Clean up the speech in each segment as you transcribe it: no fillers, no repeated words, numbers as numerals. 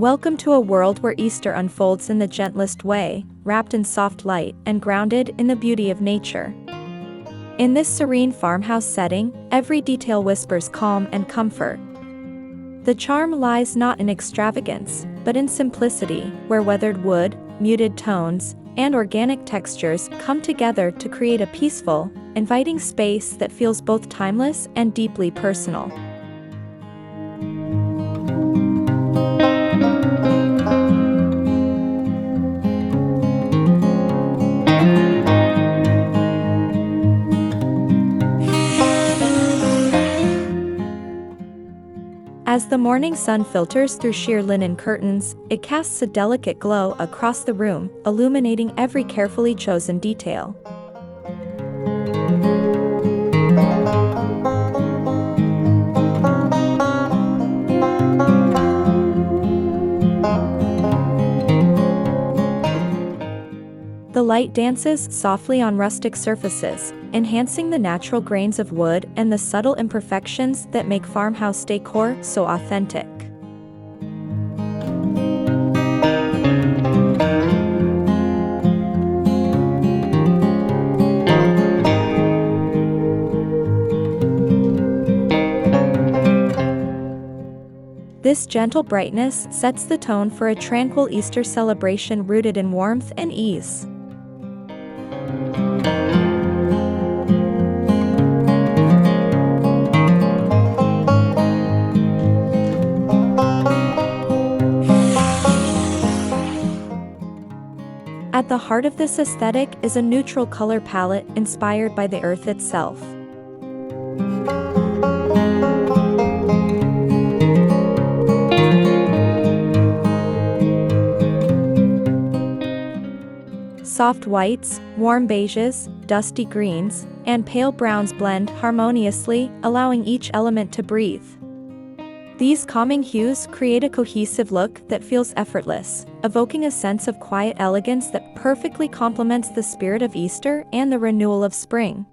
Welcome to a world where Easter unfolds in the gentlest way, wrapped in soft light and grounded in the beauty of nature. In this serene farmhouse setting, every detail whispers calm and comfort. The charm lies not in extravagance, but in simplicity, where weathered wood, muted tones, and organic textures come together to create a peaceful, inviting space that feels both timeless and deeply personal. As the morning sun filters through sheer linen curtains, it casts a delicate glow across the room, illuminating every carefully chosen detail. The light dances softly on rustic surfaces, enhancing the natural grains of wood and the subtle imperfections that make farmhouse decor so authentic. This gentle brightness sets the tone for a tranquil Easter celebration rooted in warmth and ease. At the heart of this aesthetic is a neutral color palette inspired by the earth itself. Soft whites, warm beiges, dusty greens, and pale browns blend harmoniously, allowing each element to breathe. These calming hues create a cohesive look that feels effortless, evoking a sense of quiet elegance that perfectly complements the spirit of Easter and the renewal of spring.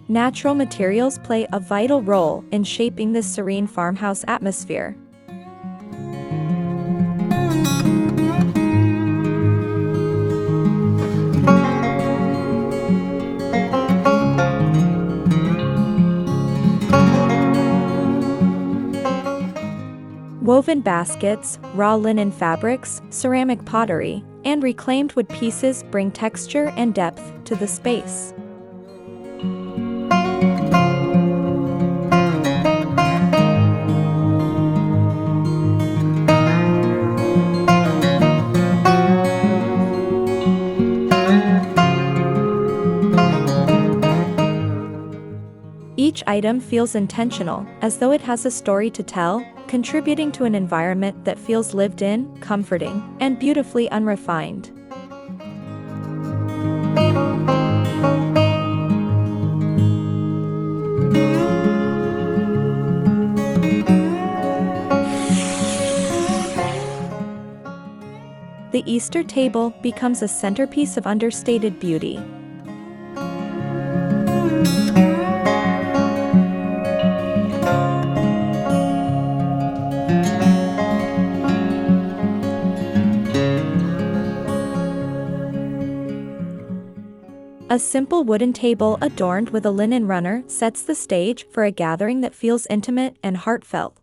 Natural materials play a vital role in shaping this serene farmhouse atmosphere. Woven baskets, raw linen fabrics, ceramic pottery, and reclaimed wood pieces bring texture and depth to the space. Each item feels intentional, as though it has a story to tell, contributing to an environment that feels lived in, comforting, and beautifully unrefined. The Easter table becomes a centerpiece of understated beauty. A simple wooden table adorned with a linen runner sets the stage for a gathering that feels intimate and heartfelt.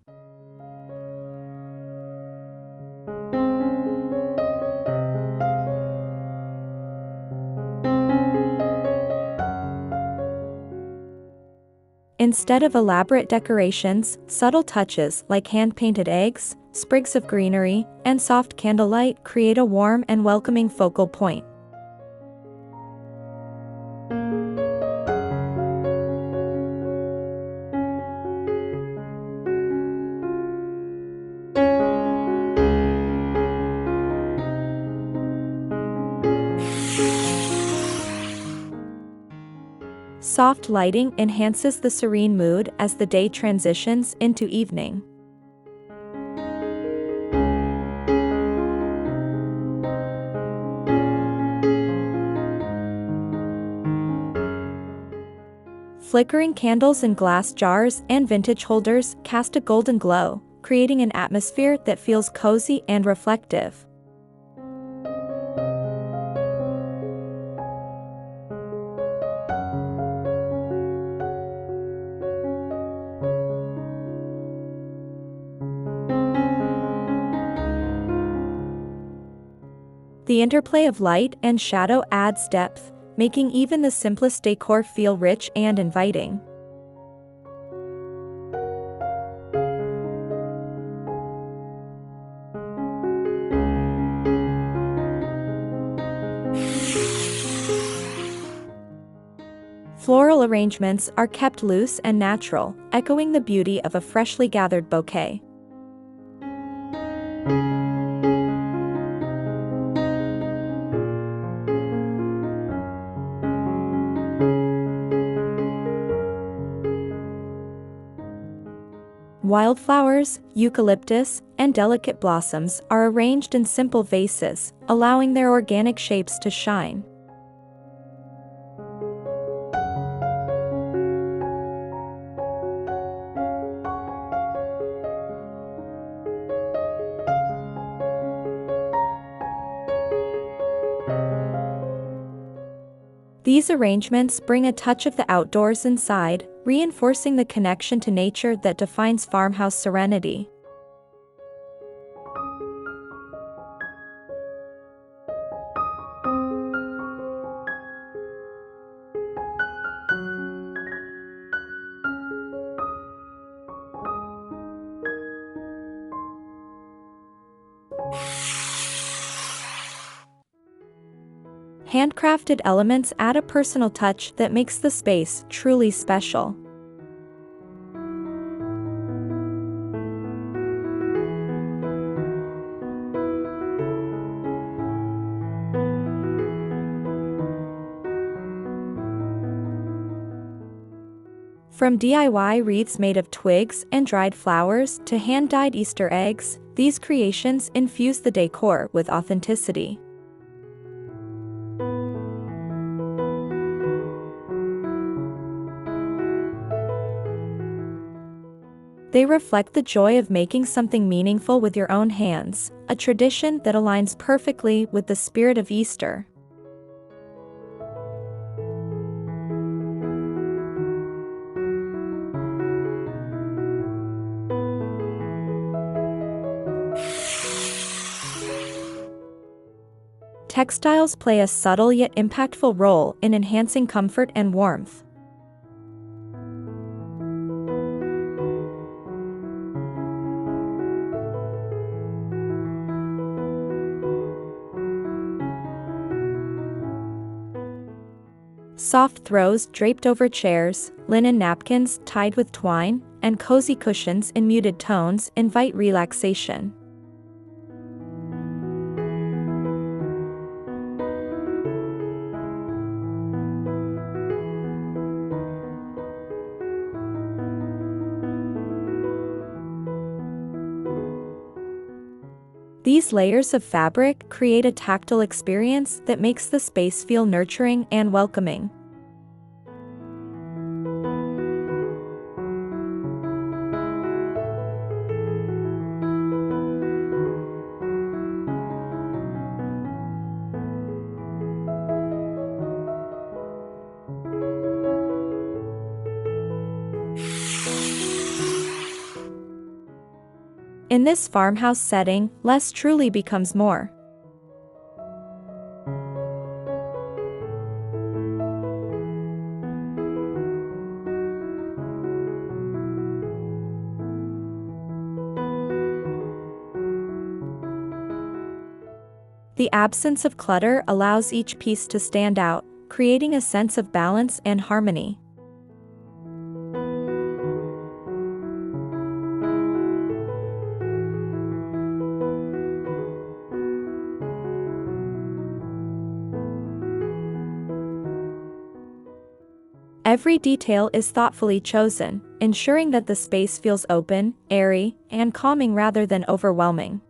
Instead of elaborate decorations, subtle touches like hand-painted eggs, sprigs of greenery, and soft candlelight create a warm and welcoming focal point. Soft lighting enhances the serene mood as the day transitions into evening. Flickering candles in glass jars and vintage holders cast a golden glow, creating an atmosphere that feels cozy and reflective. The interplay of light and shadow adds depth, making even the simplest decor feel rich and inviting. Floral arrangements are kept loose and natural, echoing the beauty of a freshly gathered bouquet. Wildflowers, eucalyptus, and delicate blossoms are arranged in simple vases, allowing their organic shapes to shine. These arrangements bring a touch of the outdoors inside, reinforcing the connection to nature that defines farmhouse serenity. Handcrafted elements add a personal touch that makes the space truly special. From DIY wreaths made of twigs and dried flowers to hand-dyed Easter eggs, these creations infuse the decor with authenticity. They reflect the joy of making something meaningful with your own hands, a tradition that aligns perfectly with the spirit of Easter. Textiles play a subtle yet impactful role in enhancing comfort and warmth. Soft throws draped over chairs, linen napkins tied with twine, and cozy cushions in muted tones invite relaxation. These layers of fabric create a tactile experience that makes the space feel nurturing and welcoming. In this farmhouse setting, less truly becomes more. The absence of clutter allows each piece to stand out, creating a sense of balance and harmony. Every detail is thoughtfully chosen, ensuring that the space feels open, airy, and calming rather than overwhelming.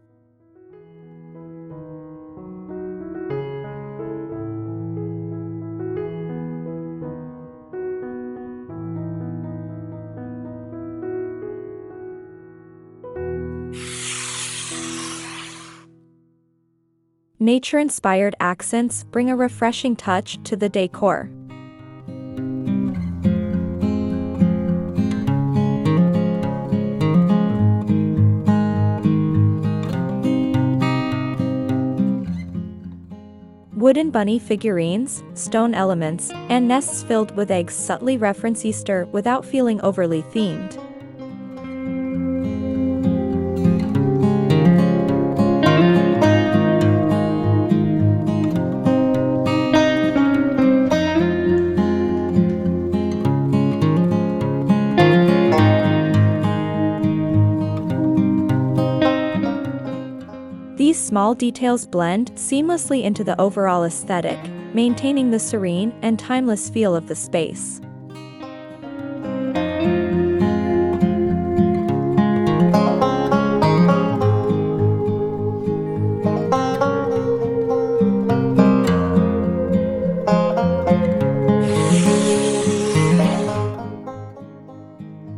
Nature-inspired accents bring a refreshing touch to the decor. Wooden bunny figurines, stone elements, and nests filled with eggs subtly reference Easter without feeling overly themed. These small details blend seamlessly into the overall aesthetic, maintaining the serene and timeless feel of the space.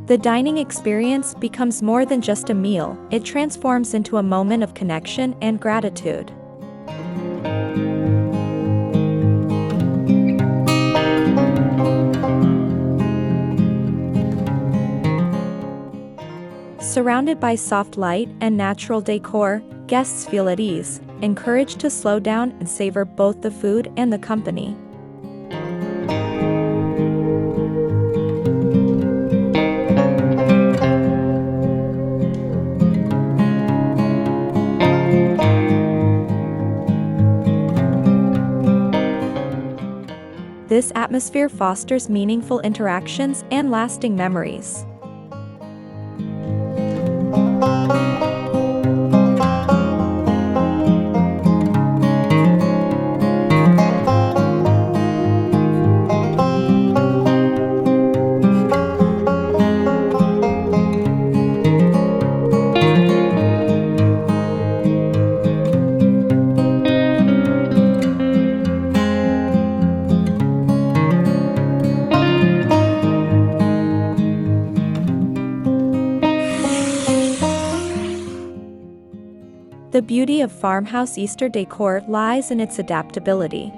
The dining experience becomes more than just a meal, it transforms into a moment of connection and gratitude. Surrounded by soft light and natural decor, guests feel at ease, encouraged to slow down and savor both the food and the company. This atmosphere fosters meaningful interactions and lasting memories. The beauty of farmhouse Easter decor lies in its adaptability.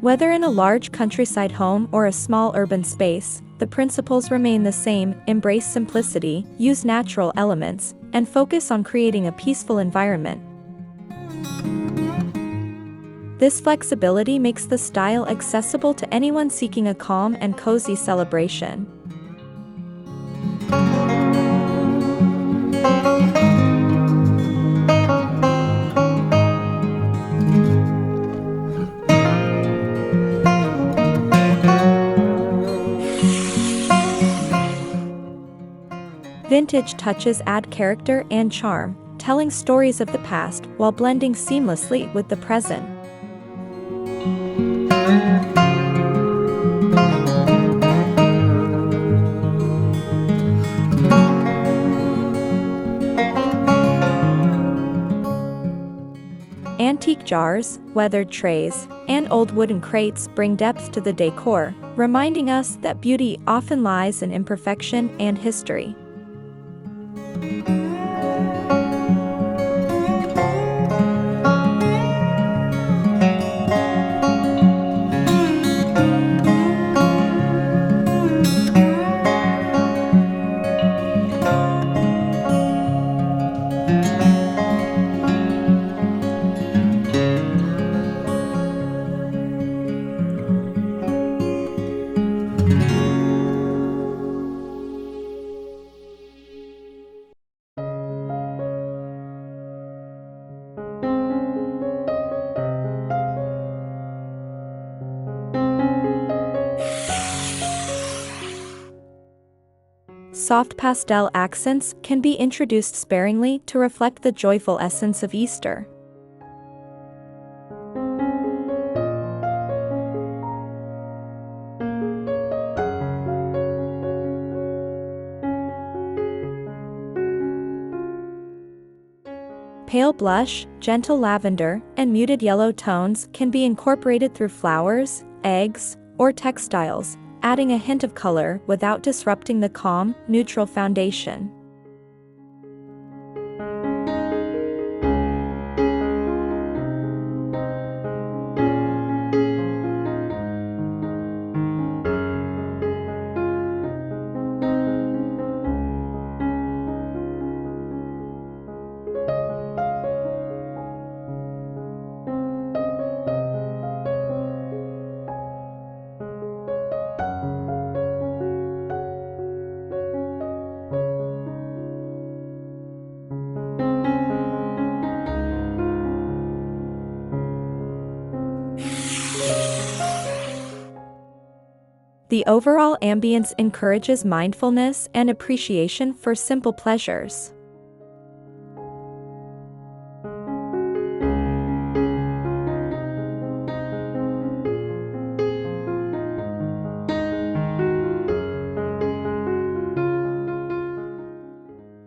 Whether in a large countryside home or a small urban space, the principles remain the same: embrace simplicity, use natural elements, and focus on creating a peaceful environment. This flexibility makes the style accessible to anyone seeking a calm and cozy celebration. Vintage touches add character and charm, telling stories of the past while blending seamlessly with the present. Antique jars, weathered trays, and old wooden crates bring depth to the decor, reminding us that beauty often lies in imperfection and history. Soft pastel accents can be introduced sparingly to reflect the joyful essence of Easter. Pale blush, gentle lavender, and muted yellow tones can be incorporated through flowers, eggs, or textiles, adding a hint of color without disrupting the calm, neutral foundation. The overall ambience encourages mindfulness and appreciation for simple pleasures.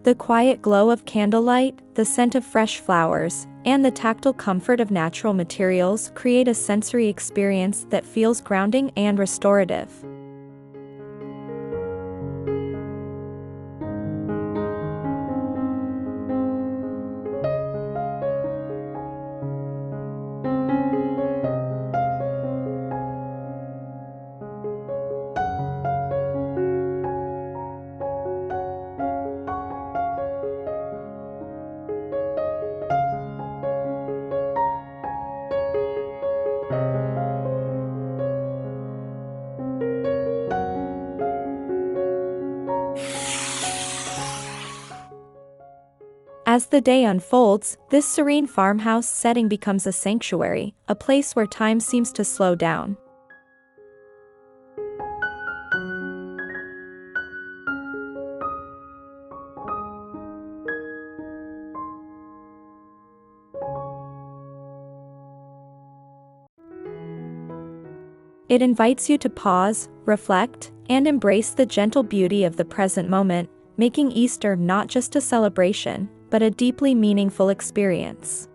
The quiet glow of candlelight, the scent of fresh flowers, and the tactile comfort of natural materials create a sensory experience that feels grounding and restorative. As the day unfolds, this serene farmhouse setting becomes a sanctuary, a place where time seems to slow down. It invites you to pause, reflect, and embrace the gentle beauty of the present moment, making Easter not just a celebration, but a deeply meaningful experience.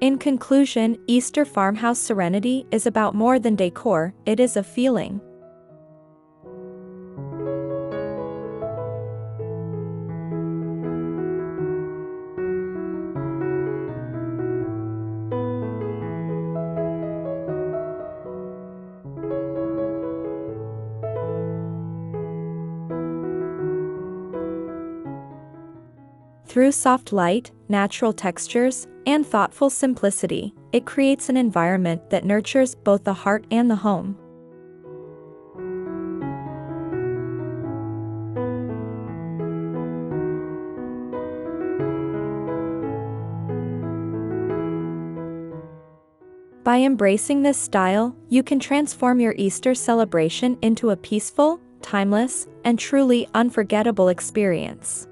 In conclusion, Easter Farmhouse Serenity is about more than decor, it is a feeling. Through soft light, natural textures, and thoughtful simplicity, it creates an environment that nurtures both the heart and the home. By embracing this style, you can transform your Easter celebration into a peaceful, timeless, and truly unforgettable experience.